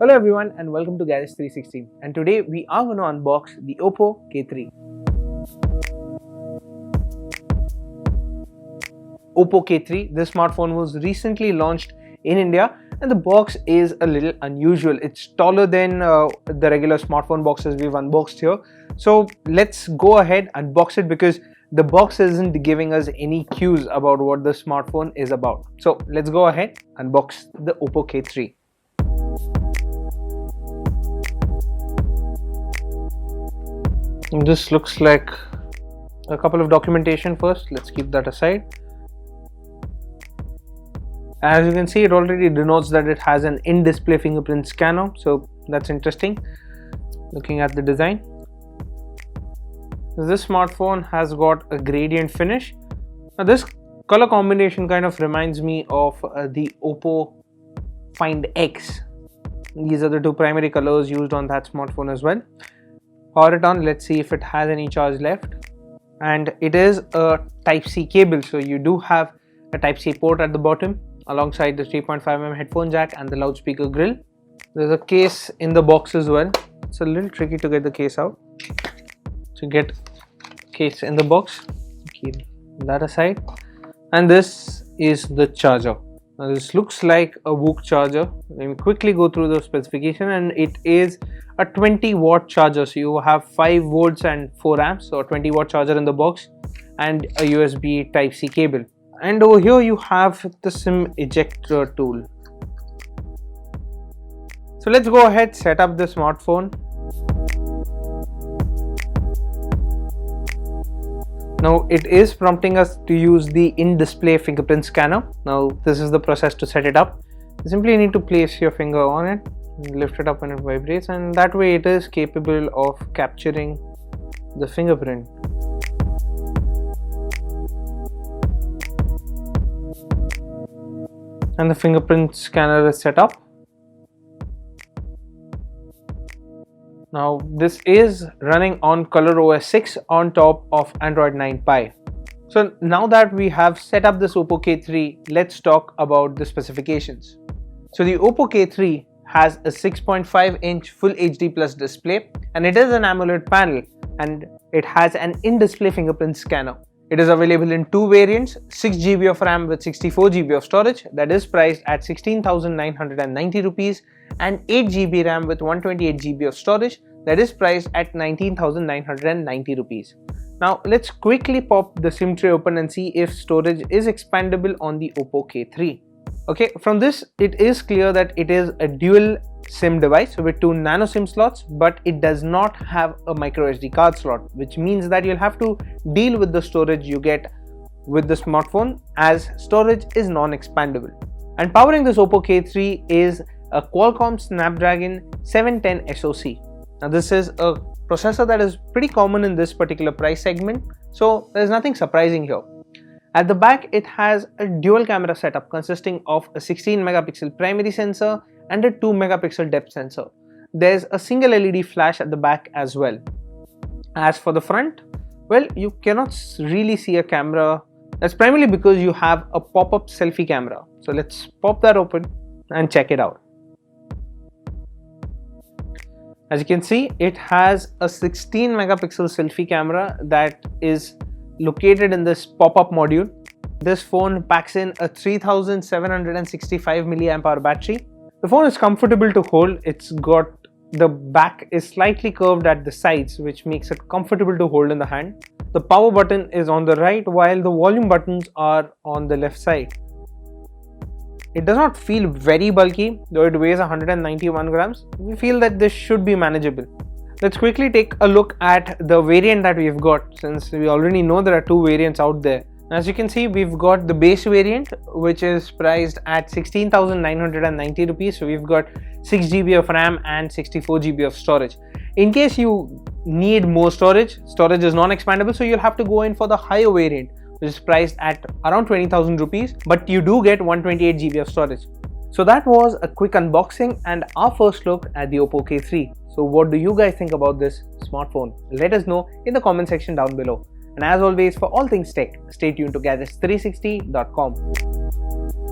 Hello everyone and welcome to Gadgets 360, and today we are going to unbox the Oppo K3. Oppo K3, this smartphone was recently launched in India and the box is a little unusual. It's taller than the regular smartphone boxes we've unboxed here. So let's go ahead and unbox it because the box isn't giving us any cues about what the smartphone is about. So let's go ahead and unbox the Oppo K3. This looks like a couple of documentation first. Let's keep that aside. As you can see, it already denotes that it has an in-display fingerprint scanner, so that's interesting. Looking at the design, this smartphone has got a gradient finish. Now this color combination kind of reminds me of the Oppo Find X. These are the two primary colors used on that smartphone as well. Power it on, let's see if it has any charge left. And it is a Type-C cable, so you do have a Type-C port at the bottom alongside the 3.5mm headphone jack and the loudspeaker grill. There's a case in the box as well. It's a little tricky to get the case out. So get case in the box, keep that aside. And this is the charger. Now this looks like a Wok charger. Let me quickly go through the specification, and it is a 20-watt charger. So you have 5 volts and 4 amps, so a 20-watt charger in the box and a USB Type-C cable. And over here you have the SIM ejector tool. So let's go ahead, set up the smartphone. Now it is prompting us to use the in-display fingerprint scanner. Now this is the process to set it up. You simply need to place your finger on it, lift it up when it vibrates, and that way it is capable of capturing the fingerprint. And the fingerprint scanner is set up. Now this is running on ColorOS 6 on top of Android 9 Pie. So now that we have set up this Oppo K3, let's talk about the specifications. So the Oppo K3 has a 6.5-inch Full HD Plus display, and it is an AMOLED panel, and it has an in-display fingerprint scanner. It is available in 2 variants, 6GB of RAM with 64GB of storage, that is priced at 16,990 rupees, and 8GB RAM with 128GB of storage, that is priced at 19,990 rupees. Now let's quickly pop the SIM tray open and see if storage is expandable on the Oppo K3. Okay, from this it is clear that it is a dual SIM device with 2 nano SIM slots, but it does not have a micro SD card slot, which means that you'll have to deal with the storage you get with the smartphone, as storage is non-expandable. And powering this Oppo K3 is a Qualcomm Snapdragon 710 SoC. Now this is a processor that is pretty common in this particular price segment, so there's nothing surprising here. At the back it has a dual camera setup consisting of a 16 megapixel primary sensor and a 2 megapixel depth sensor. There's a single LED flash at the back as well. As for the front, well, you cannot really see a camera. That's primarily because you have a pop-up selfie camera. So let's pop that open and check it out. As you can see, it has a 16 megapixel selfie camera that is located in this pop-up module. This phone packs in a 3765 mAh battery. The phone is comfortable to hold. It's got the back is slightly curved at the sides, which makes it comfortable to hold in the hand. The power button is on the right while the volume buttons are on the left side. It does not feel very bulky, though it weighs 191 grams. We feel that this should be manageable. Let's quickly take a look at the variant that we've got, since we already know there are 2 variants out there. As you can see, we've got the base variant, which is priced at 16,990 rupees. So we've got 6GB of RAM and 64GB of storage. In case you need more storage is non-expandable, so you'll have to go in for the higher variant, which is priced at around 20,000 rupees, but you do get 128GB of storage. So that was a quick unboxing and our first look at the Oppo K3. So what do you guys think about this smartphone? Let us know in the comment section down below. And as always, for all things tech, stay tuned to Gadgets360.com.